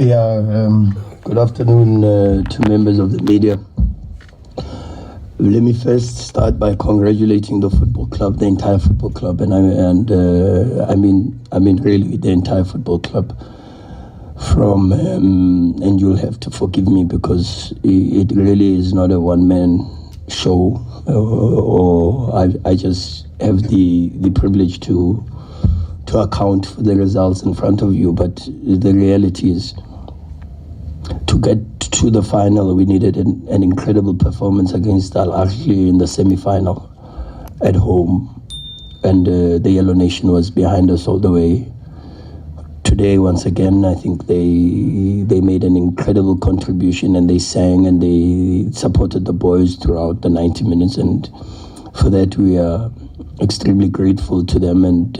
Good afternoon to members of the media. Let me first start by congratulating the football club, the entire football club, and I mean really the entire football club. And you'll have to forgive me because it really is not a one-man show, I just have the privilege to account for the results in front of you. But the reality is, to get to the final, we needed an incredible performance against Al Ahly in the semi-final at home, and the Yellow Nation was behind us all the way. Today, once again, I think they made an incredible contribution, and they sang and they supported the boys throughout the 90 minutes, and for that we are extremely grateful to them, and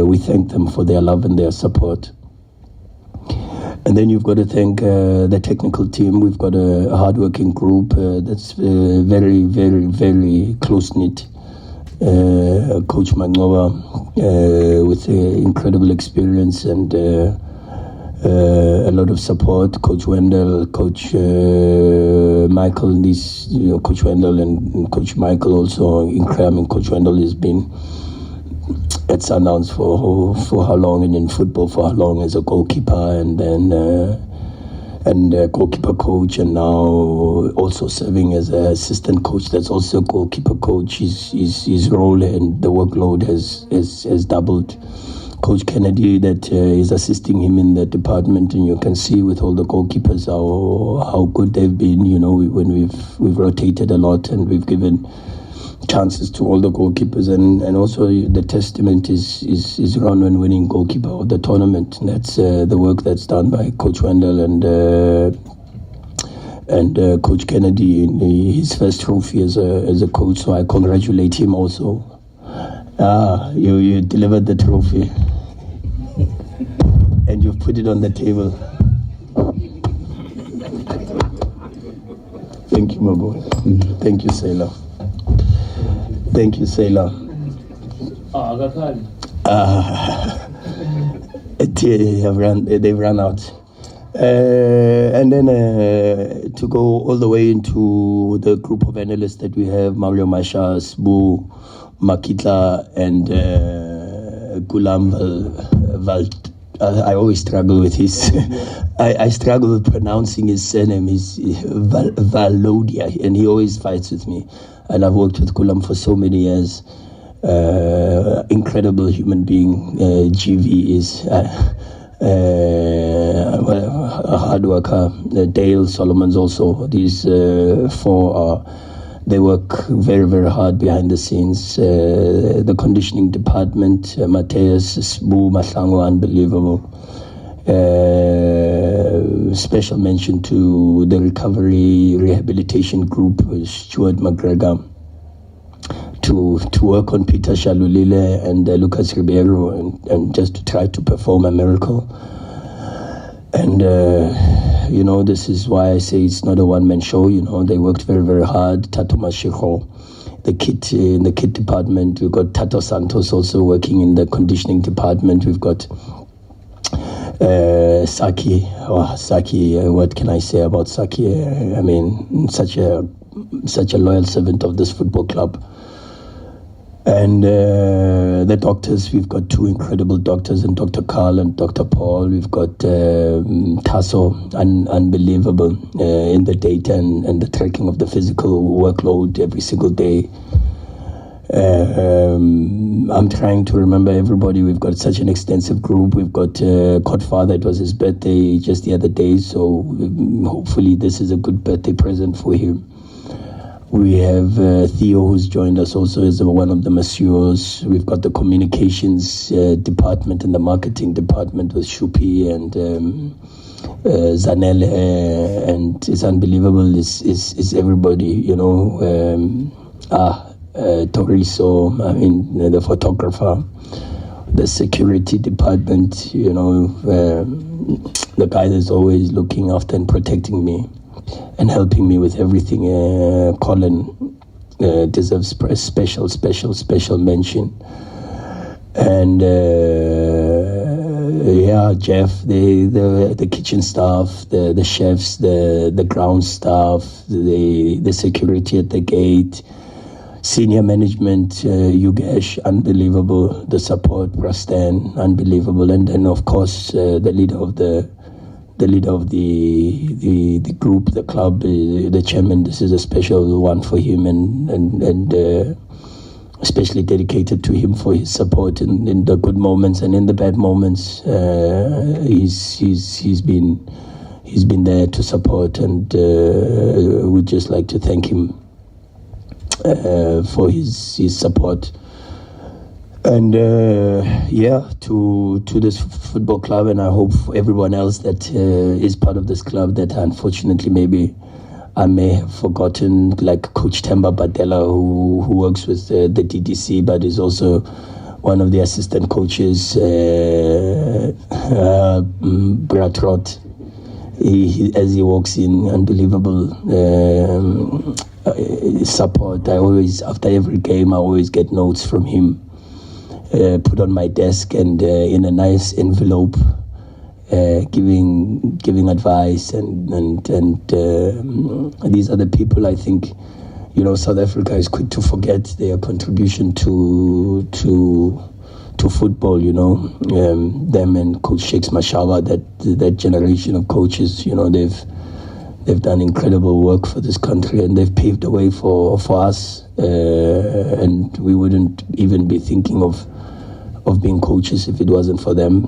we thank them for their love and their support. And then you've got to thank the technical team. We've got a hardworking group that's very, very, very close-knit. Coach Mangoba with incredible experience and a lot of support. Coach Wendell, Coach Michael, Coach Wendell and Coach Michael also. Coach Wendell has been at Sundowns for how long, and in football for how long, as a goalkeeper, and then goalkeeper coach, and now also serving as an assistant coach. That's also a goalkeeper coach. His role and the workload has doubled. Coach Kennedy, that is assisting him in that department, and you can see with all the goalkeepers how good they've been. When we've rotated a lot and we've given chances to all the goalkeepers, and also the testament is Ronwen winning goalkeeper of the tournament. And that's the work that's done by Coach Wendell and Coach Kennedy in his first trophy as a coach. So I congratulate him also. You delivered the trophy and you've put it on the table. Thank you, my boy. Thank you, Sailor. Thank you, Sailor. They've run out. And then to go all the way into the group of analysts that we have, Mario Masha, Sbu, Makitla, and Gulam Valt. I always struggle with his. I struggle with pronouncing his surname. Is Valodia, and he always fights with me. And I've worked with Gulam for so many years. Incredible human being. GV is a hard worker. Dale Solomon's also. These four they work very, very hard behind the scenes. The conditioning department, Mateus, Sbu, Mahlango, unbelievable. Special mention to the recovery rehabilitation group, Stuart McGregor, to work on Peter Shalulile and Lucas Ribeiro, and just to try to perform a miracle. And this is why I say it's not a one-man show. They worked very, very hard. Tato Mashiko, in the kit department. We've got Tato Santos also working in the conditioning department. We've got Saki. What can I say about Saki? I mean, such a loyal servant of this football club. And the doctors, we've got two incredible doctors, and Dr. Carl and Dr. Paul. We've got Tasso, unbelievable in the data and the tracking of the physical workload every single day. I'm trying to remember everybody. We've got such an extensive group. We've got Godfather. It was his birthday just the other day, so hopefully this is a good birthday present for him. We have Theo, who's joined us also as one of the masseurs. We've got the communications department and the marketing department with Shupi and Zanele, and it's unbelievable. Is everybody, Toriso, the photographer, the security department, the guy that's always looking after and protecting me and helping me with everything. Colin deserves special mention. And Jeff, the kitchen staff, the chefs, the ground staff, the security at the gate, senior management, Yugesh, unbelievable. The support, Prastan, unbelievable. And then of course the leader of the group, the club, the chairman. This is a special one for him, and especially dedicated to him for his support in the good moments and in the bad moments. He's been there to support, and we'd just like to thank him for his support. And to this football club, and I hope everyone else that is part of this club that unfortunately maybe I may have forgotten, like Coach Temba Badela, who works with the DDC, but is also one of the assistant coaches, Bratrot. He, as he walks in, unbelievable support. I always, after every game, I always get notes from him, put on my desk, and in a nice envelope, giving advice, and these are the people I think, South Africa is quick to forget their contribution to football. Them and Coach Shakes Mashawa, that generation of coaches. They've done incredible work for this country, and they've paved the way for us, and we wouldn't even be thinking of being coaches if it wasn't for them.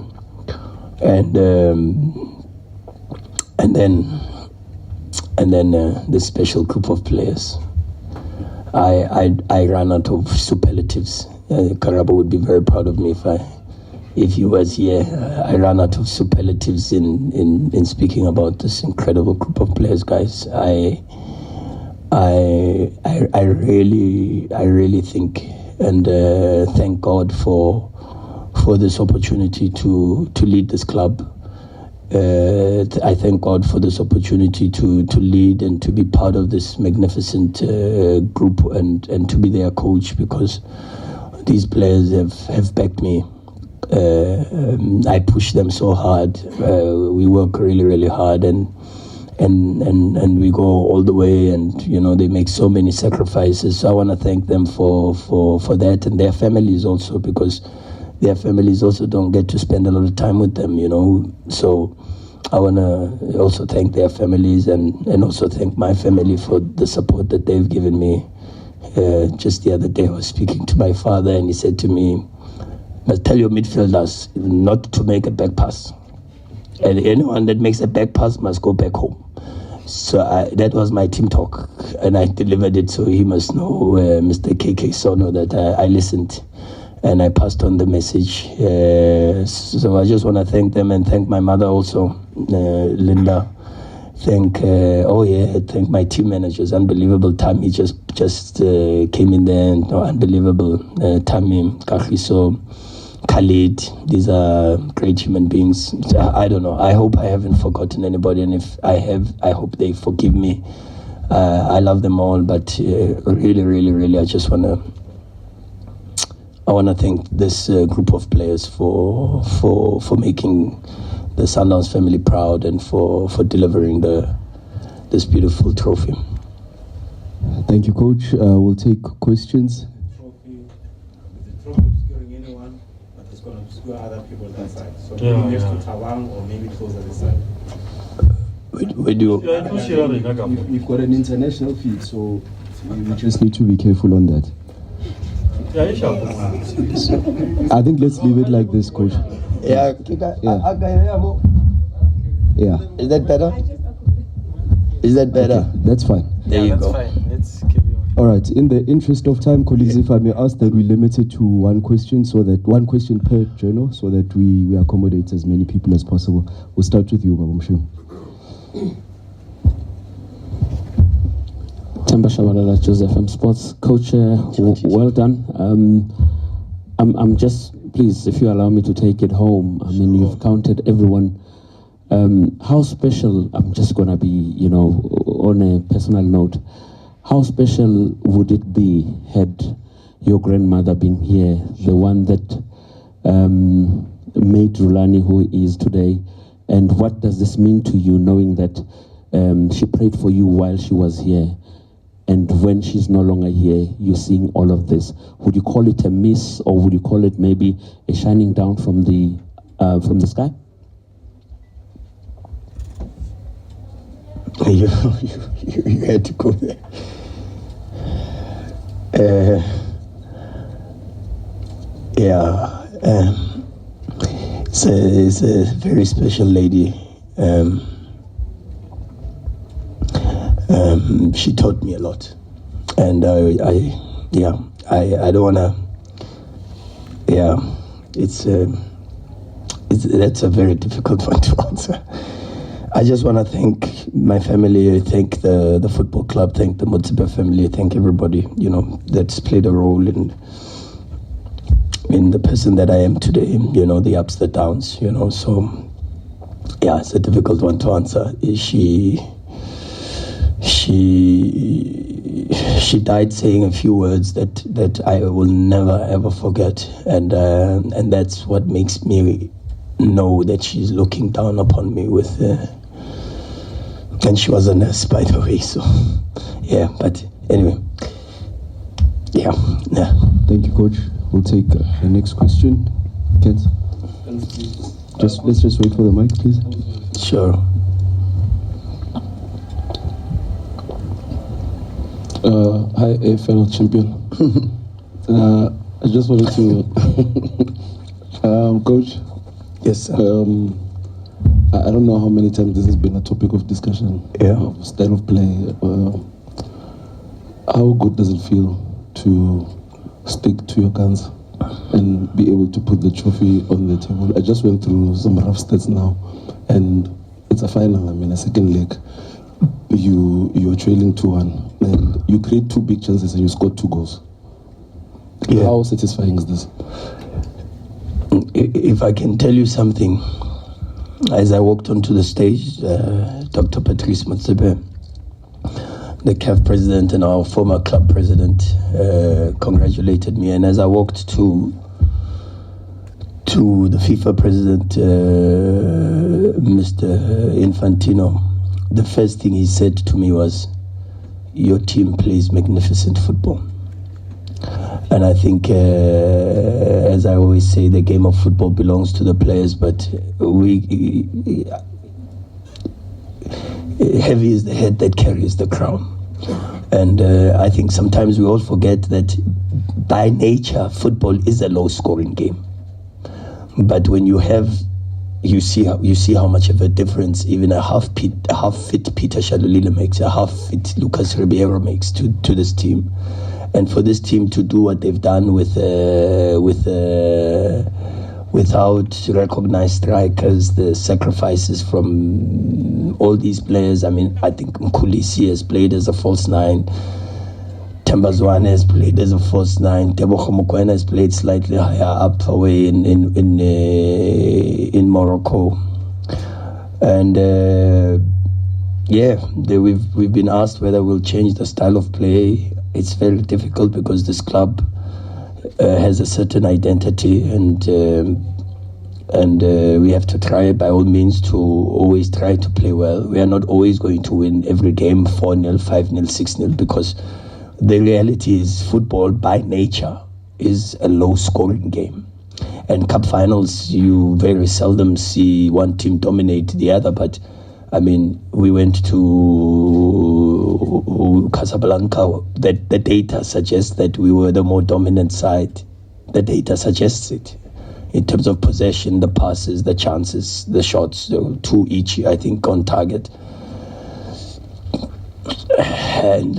And then this special group of players. I ran out of superlatives. Karabo would be very proud of me if he was here. I ran out of superlatives in speaking about this incredible group of players, guys. I really think and thank God for this opportunity to lead this club. I thank God for this opportunity to lead and to be part of this magnificent group and to be their coach, because these players have backed me. I push them so hard. We work really, really hard, and we go all the way, and they make so many sacrifices. So I want to thank them for that, and their families also, because their families also don't get to spend a lot of time with them, So I want to also thank their families and also thank my family for the support that they've given me. Just the other day I was speaking to my father, and he said to me, "Must tell your midfielders not to make a back pass. And anyone that makes a back pass must go back home." So that was my team talk, and I delivered it, so he must know, Mr. KK Sono, that I listened. And I passed on the message. So I just want to thank them, and thank my mother also, Linda. Thank my team managers. Unbelievable. Tammy just came in there, and unbelievable. Tammy, Kahiso, Khalid. These are great human beings. I don't know. I hope I haven't forgotten anybody, and if I have, I hope they forgive me. I love them all, but really, really, really, I want to thank this group of players for making the Sundowns family proud, and for delivering this beautiful trophy. Thank you, Coach. We'll take questions. The trophy obscuring anyone, but it's going to obscure other people that side. So maybe next to Tawang, or maybe closer this side. We've got an international feed, so we just need to be careful on that. I think let's leave it like this, Coach. Yeah. Yeah. Is that better? Is that better? Okay, that's fine. There you go. Fine. Let's carry on. All right. In the interest of time, colleagues, if I may ask that we limit it to one question, so that one question per journal, so that we accommodate as many people as possible. We'll start with you, Babamshu. Tamba Shabalala, Joseph M Sports. Coach, well done. I'm just, please, if you allow me to take it home. I mean, you've counted everyone. How special, I'm just going to be, on a personal note, how special would it be had your grandmother been here, the one that made Rhulani who he is today? And what does this mean to you, knowing that she prayed for you while she was here, and when she's no longer here, you're seeing all of this? Would you call it a miss, or would you call it maybe a shining down from the sky? You had to go there. It's a very special lady. She taught me a lot, and I don't wanna. That's a very difficult one to answer. I just want to thank my family, thank the football club, thank the Motsepe family, thank everybody, that's played a role in the person that I am today, the ups, the downs, so, it's a difficult one to answer. She died saying a few words that I will never, ever forget, and that's what makes me know that she's looking down upon me with and she was a nurse, by the way, so but anyway, Thank you, coach. We'll take the next question. Kent, let's just wait for the mic, please. Sure. Hi, AFL champion. I just wanted to coach. Yes, sir. I don't know how many times this has been a topic of discussion. Of style of play. How good does it feel to stick to your guns and be able to put the trophy on the table? I just went through some rough stats now, and it's a final. A second leg. You are trailing 2-1, and you create 2 big chances and you score 2 goals. Yeah. How satisfying is this? If I can tell you something, as I walked onto the stage, Dr. Patrice Motsepe, the CAF president and our former club president, congratulated me. And as I walked to the FIFA president, Mr. Infantino, the first thing he said to me was, "Your team plays magnificent football." And I think, as I always say, the game of football belongs to the players, but heavy is the head that carries the crown. And I think sometimes we all forget that by nature, football is a low-scoring game. But when you see how much of a difference even a half-fit Peter Shalulile makes, a half-fit Lucas Ribeiro makes to this team. And for this team to do what they've done without recognized strikers, the sacrifices from all these players. I think Mkhulisi has played as a false 9. Tembazwane has played as a false 9. Tebogo Mokwena has played slightly higher up away in Morocco. And we've been asked whether we'll change the style of play. It's very difficult because this club has a certain identity, and we have to try by all means to always try to play well. We are not always going to win every game 4-0, 5-0, 6-0, because the reality is football by nature is a low-scoring game. And cup finals, you very seldom see one team dominate the other, but we went to Casablanca. The data suggests that we were the more dominant side. The data suggests it. In terms of possession, the passes, the chances, the shots, 2 each, I think, on target. And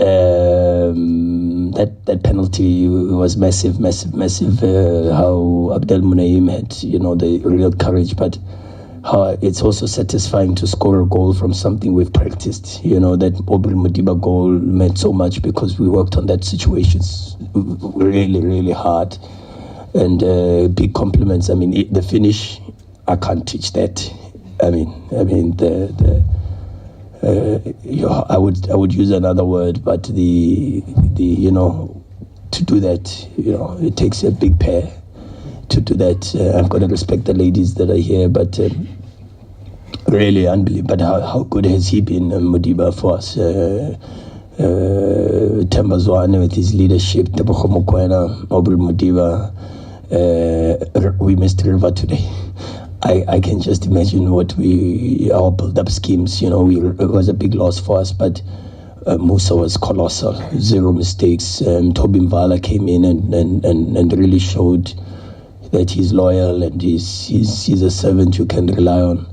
that penalty was massive. How Abdel Munaim had, the real courage, but it's also satisfying to score a goal from something we've practiced. That Aubrey Modiba goal meant so much because we worked on that situation really, really hard. And big compliments. The finish, I can't teach that. I would use another word, but to do that, it takes a big pair. do that. I've got to respect the ladies that are here, but really unbelievable. But how good has he been, Modiba, for us? Tembazwane with his leadership, Tebogo Mokwena, Aubrey Modiba. We missed River today. I can just imagine what our build-up schemes, it was a big loss for us, but Musa was colossal, 0 mistakes. Toby Mvala came in and really showed that he's loyal and he's a servant you can rely on.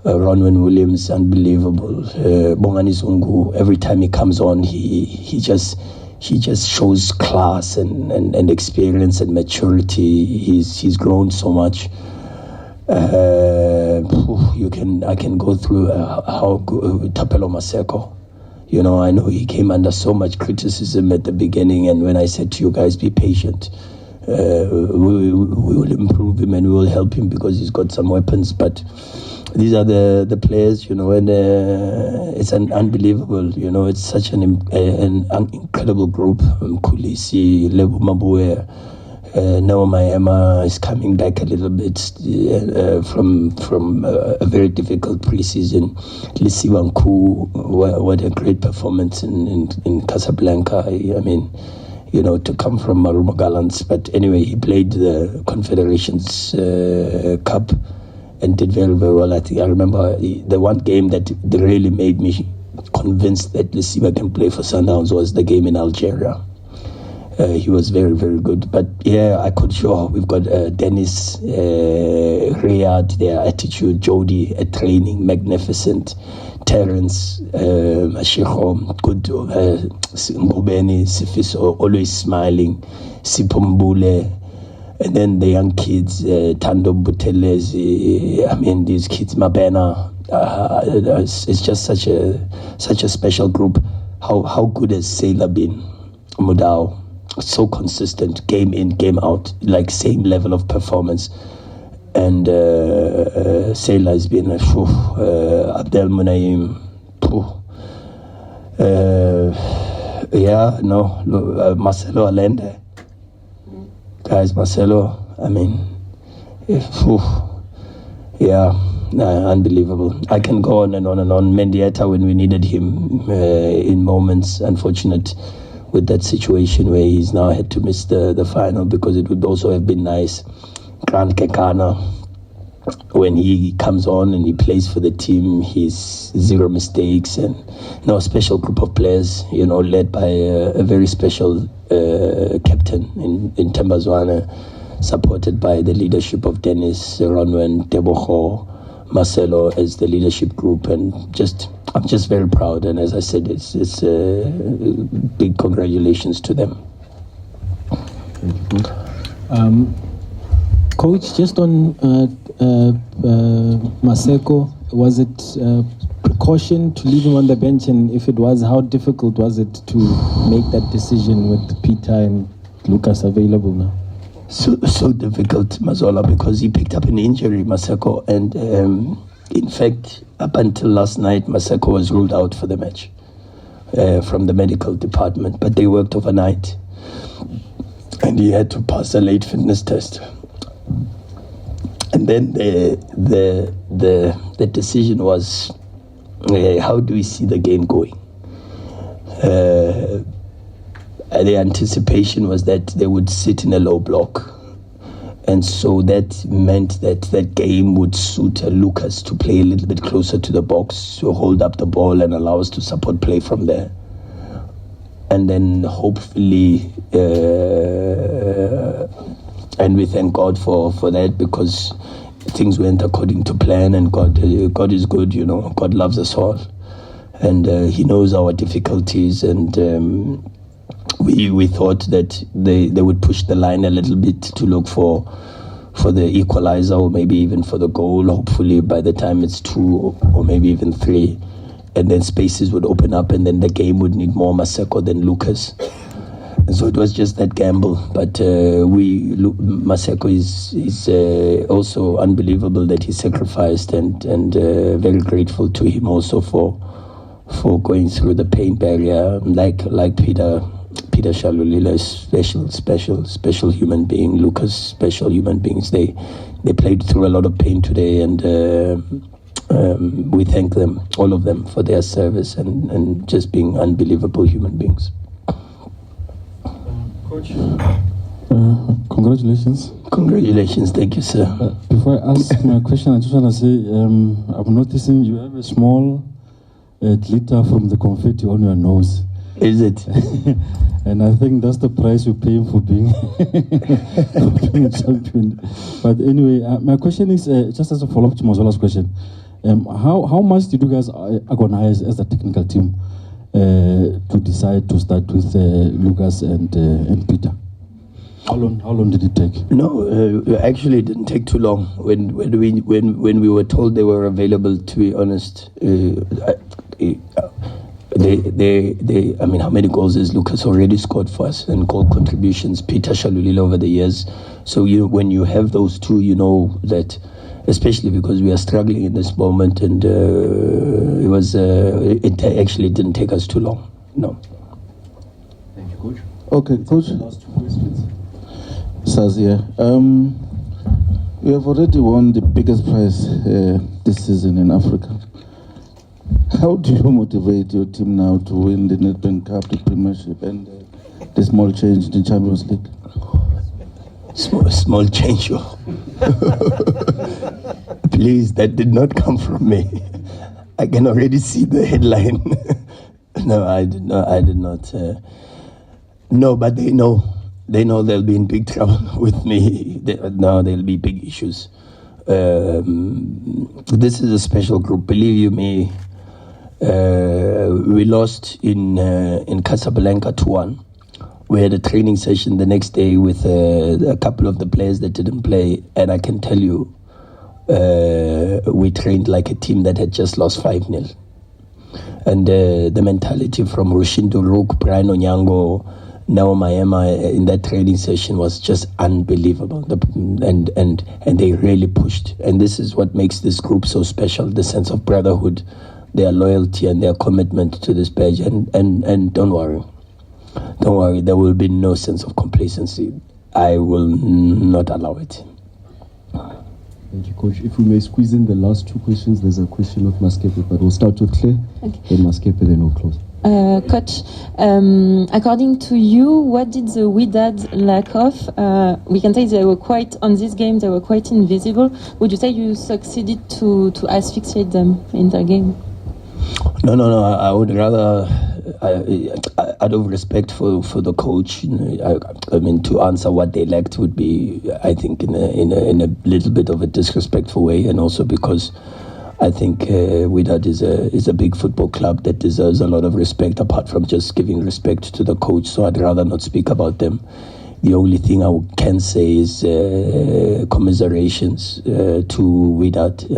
Ronwen Williams, unbelievable. Bongani Zungu, every time he comes on, he just shows class and experience and maturity. He's grown so much. I can go through how good Tapelo Maseko. I know he came under so much criticism at the beginning, and when I said to you guys, be patient, we will improve him and we will help him because he's got some weapons. But these are the players, and it's an unbelievable, it's such an incredible group. Kulisi, Lebu Mabue, Naoma Emma is coming back a little bit from a very difficult preseason. Lisiwanku, what a great performance in Casablanca. I mean, to come from Marumo Gallants. But anyway, he played the Confederations Cup and did very, very well. I remember the one game that really made me convinced that Lisiba can play for Sundowns was the game in Algeria. He was very, very good. But yeah, I could show we've got Dennis, Riyad, their attitude, Jody at training, magnificent. Terence, Ashiko, good, Ngobeni, Sifiso, always smiling, Sipombule, and then the young kids, Tando Butelezi, these kids, Mabena, it's just such a special group. How good has Sailor been? Mudao, so consistent, game in, game out, like same level of performance. And Sailor has been Abdel Munaim. Marcelo Allende. Guys, Marcelo, unbelievable. I can go on and on and on. Mendieta, when we needed him in moments, unfortunate with that situation where he's now had to miss the final, because it would also have been nice. Grant Kekana, when he comes on and he plays for the team, he's 0 mistakes, and a special group of players, led by a very special captain in Tembazwane, supported by the leadership of Dennis, Ronwen, Tebogo, Marcelo as the leadership group, and I'm just very proud. And as I said, it's big congratulations to them. Coach, just on Maseko, was it precaution to leave him on the bench, and if it was, how difficult was it to make that decision with Peter and Lucas available now? So difficult, Mazola, because he picked up an injury, Maseko, and in fact, up until last night, Maseko was ruled out for the match from the medical department, but they worked overnight, and he had to pass a late fitness test. And then the decision was, how do we see the game going? The anticipation was that they would sit in a low block, and so that meant that game would suit Lucas to play a little bit closer to the box, to hold up the ball and allow us to support play from there. And then hopefully, and we thank God for that, because things went according to plan, and God is good, God loves us all, and he knows our difficulties, and we thought that they would push the line a little bit to look for the equalizer, or maybe even for the goal, hopefully by the time it's 2 or maybe even 3, and then spaces would open up, and then the game would need more Maseko than Lucas. And so it was just that gamble, but Maseko is also unbelievable that he sacrificed, and very grateful to him also for going through the pain barrier, like Peter Peter Shalulila is special human being. Lucas, special human beings. They played through a lot of pain today, and we thank them, all of them, for their service and just being unbelievable human beings. Coach, congratulations. Congratulations, thank you, sir. Before I ask my question, I just want to say I'm noticing you have a small glitter from the confetti on your nose. Is it? And I think that's the price you're paying for being, for being a champion. But anyway, my question is just as a follow-up to Mazola's question. How much did you guys agonize as a technical team to decide to start with Lucas and Peter? How long did it take? No, actually, it didn't take too long. When we were told they were available, to be honest, I mean, how many goals has Lucas already scored for us, and goal contributions, Peter Shalulila over the years. So when you have those two, you know that, especially because we are struggling in this moment, and it actually didn't take us too long. No. Thank you, Coach. Okay, Coach. Last two questions. Sazia, we have already won the biggest prize this season in Africa. How do you motivate your team now to win the Nedbank Cup, the Premiership, and the small change in the Champions League? Small change. Please, that did not come from me. I can already see the headline. No, I did not. No, but they know. They know they'll be in big trouble with me. There'll be big issues. This is a special group. Believe you me. We lost in Casablanca 2-1. We had a training session the next day with a couple of the players that didn't play, and I can tell you, we trained like a team that had just lost 5-0. And the mentality from Rushindo Rook, Brian Onyango, Nao Maema in that training session was just unbelievable. And they really pushed. And this is what makes this group so special, the sense of brotherhood, their loyalty and their commitment to this badge. And don't worry, there will be no sense of complacency. I will not allow it. Thank you, Coach. If we may squeeze in the last two questions, there's a question of Maskepe, but we'll start with Claire, then Maskepe, then we'll close. Coach, according to you, what did the Wydad lack of? We can say they were quite, on this game, they were quite invisible. Would you say you succeeded to asphyxiate them in the game? No. I would rather, out of respect for the coach, I mean, to answer what they lacked would be, I think, in a little bit of a disrespectful way, and also because I think Wydad is a big football club that deserves a lot of respect, apart from just giving respect to the coach. So I'd rather not speak about them. The only thing I can say is commiserations to Wydad,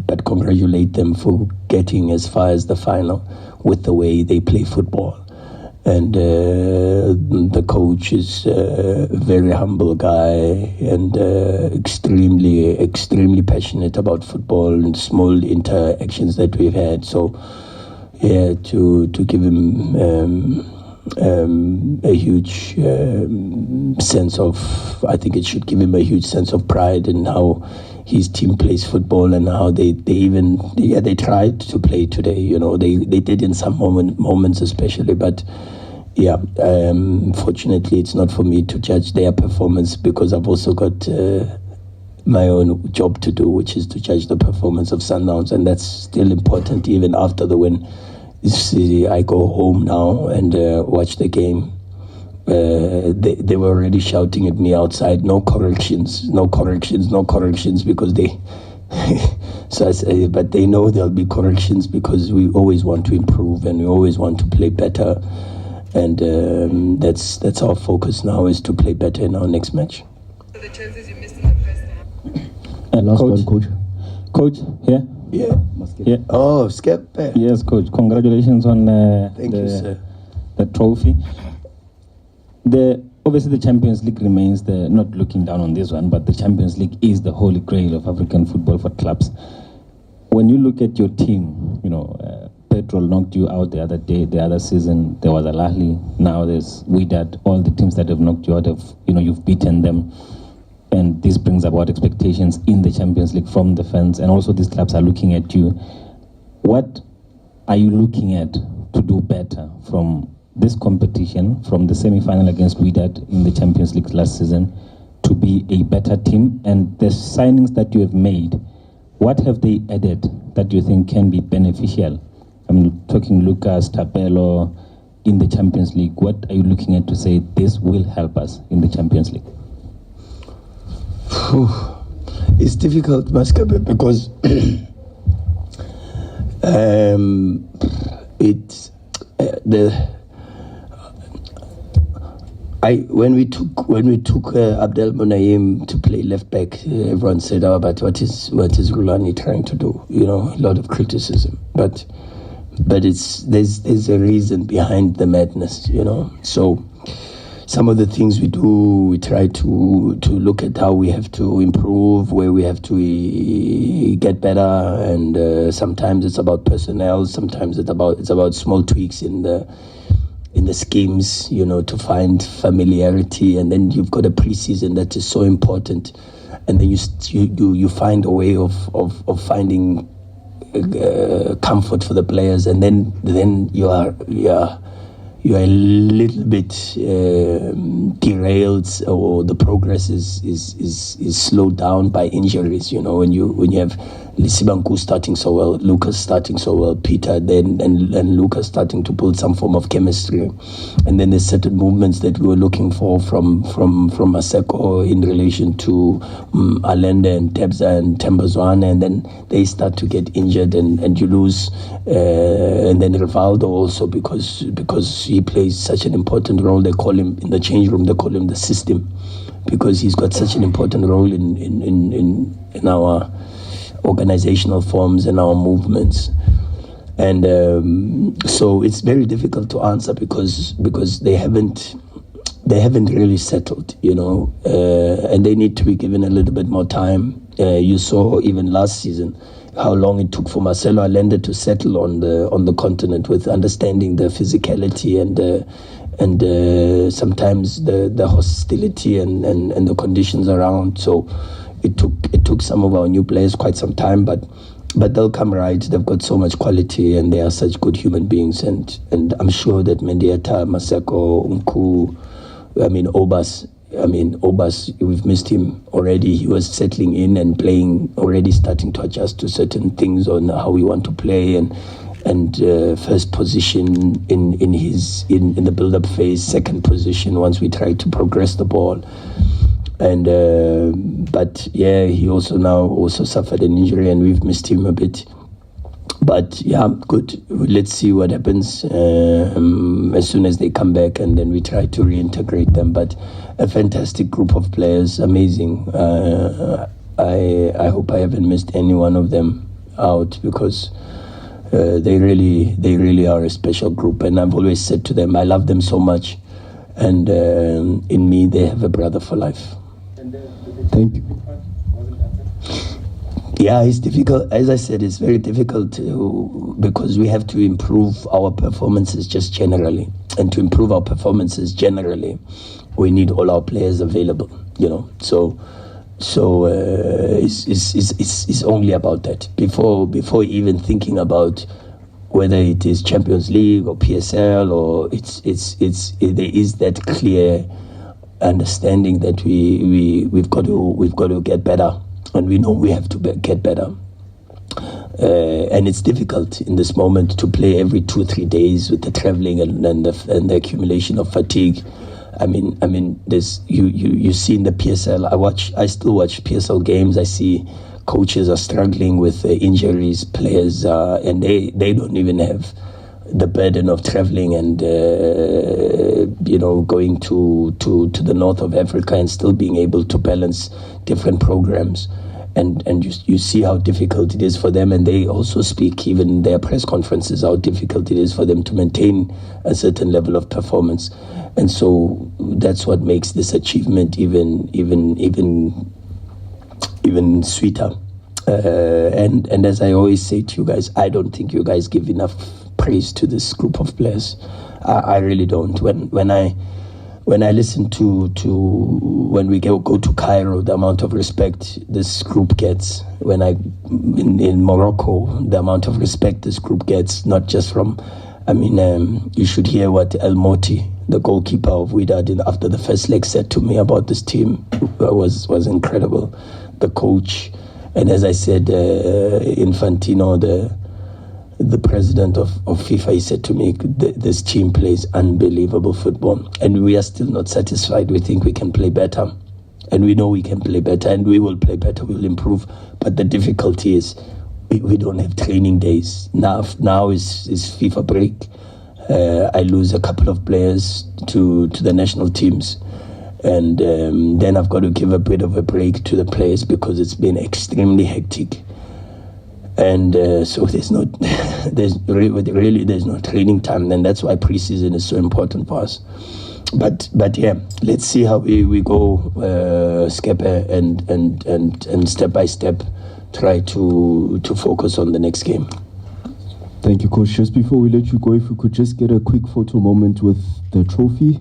but congratulate them for getting as far as the final with the way they play football. And the coach is a very humble guy and extremely passionate about football and small interactions that we've had. So, yeah, to give him a huge sense of, I think it should give him a huge sense of pride in how his team plays football and how they tried to play today. You know, they did in some moments especially, but yeah, fortunately it's not for me to judge their performance, because I've also got my own job to do, which is to judge the performance of Sundowns, and that's still important even after the win. I go home now and watch the game. They were already shouting at me outside, no corrections, because they so I say, but they know there'll be corrections, because we always want to improve and we always want to play better. And that's our focus now, is to play better in our next match. So the chances you missed in the first half. Last one, Coach. Coach, here? Yeah. Yeah. Oh, Skip. Yes, Coach. Congratulations on Thank you, sir. The trophy. Obviously, the Champions League remains not looking down on this one, but the Champions League is the holy grail of African football for clubs. When you look at your team, Petrol knocked you out the other day, the other season. There was Al Ahly. Now there's Wydad. All the teams that have knocked you out you've beaten them. And this brings about expectations in the Champions League from the fans. And also these clubs are looking at you. What are you looking at to do better from this competition, from the semi-final against Wydad in the Champions League last season, to be a better team? And the signings that you have made, what have they added that you think can be beneficial? I'm talking Lucas, Tapelo in the Champions League. What are you looking at to say this will help us in the Champions League? It's difficult, Maskabe, because when we took Abdel Monaim to play left back, everyone said, "Oh, but what is Rhulani trying to do?" A lot of criticism, but there's a reason behind the madness, So some of the things we do, we try to look at how we have to improve, where we have to get better, and sometimes it's about personnel, sometimes it's about small tweaks in the schemes, to find familiarity. And then you've got a preseason that is so important, and then you find a way of finding comfort for the players, and then you are a little bit derailed, or the progress is slowed down by injuries. When you have Lisibanku starting so well, Lucas starting so well, Peter and Lucas starting to build some form of chemistry, and then there's certain movements that we were looking for from Maseko in relation to Allende and Tebza and Tembazwane, and then they start to get injured and you lose, and then Rivaldo also because he plays such an important role. They call him in the change room, they call him the system, because he's got such an important role in our organizational forms and our movements. And so it's very difficult to answer because they haven't really settled, and they need to be given a little bit more time. You saw even last season how long it took for Marcelo Allende to settle on the continent, with understanding the physicality and sometimes the hostility and the conditions around. So it took some of our new players quite some time, but they'll come right. They've got so much quality, and they are such good human beings. And I'm sure that Mendieta, Maseko, Unku, Obas, we've missed him already. He was settling in and playing, already starting to adjust to certain things on how we want to play, and first position in the build-up phase, second position once we try to progress the ball. And but yeah, he also suffered an injury, and we've missed him a bit. But yeah, good. Let's see what happens as soon as they come back, and then we try to reintegrate them. But a fantastic group of players, amazing. I hope I haven't missed any one of them out, because they really are a special group. And I've always said to them, I love them so much, and in me they have a brother for life. Thank you. Yeah, it's difficult. As I said, it's very difficult because we have to improve our performances just generally. And to improve our performances generally, we need all our players available, So it's only about that. Before even thinking about whether it is Champions League or PSL, or there is that clear understanding that we've got to get better. And we know we have to get better. And it's difficult in this moment to play every 2-3 days with the traveling and the accumulation of fatigue. I mean, there's you see in the PSL. I still watch PSL games. I see coaches are struggling with injuries, players, and they don't even have the burden of traveling and going to the north of Africa and still being able to balance different programs. And you see how difficult it is for them, and they also speak, even in their press conferences, how difficult it is for them to maintain a certain level of performance. And so that's what makes this achievement even sweeter. And as I always say to you guys, I don't think you guys give enough praise to this group of players. I really don't. When I listen to when we go to Cairo, the amount of respect this group gets. When in Morocco, the amount of respect this group gets, not just from, you should hear what El Moti, the goalkeeper of Wydad, after the first leg said to me about this team. Was incredible. The coach, and as I said, Infantino, the president of FIFA, he said to me, this team plays unbelievable football, and we are still not satisfied. We think we can play better, and we know we can play better, and we will play better, we will improve. But the difficulty is we don't have training days. Now is FIFA break. I lose a couple of players to the national teams, and then I've got to give a bit of a break to the players because it's been extremely hectic. And so there's no training time, and that's why preseason is so important for us. But yeah, let's see how we go, Skepe, and step by step try to focus on the next game. Thank you, Coach. Just before we let you go, if we could just get a quick photo moment with the trophy,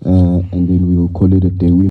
and then we'll call it a day.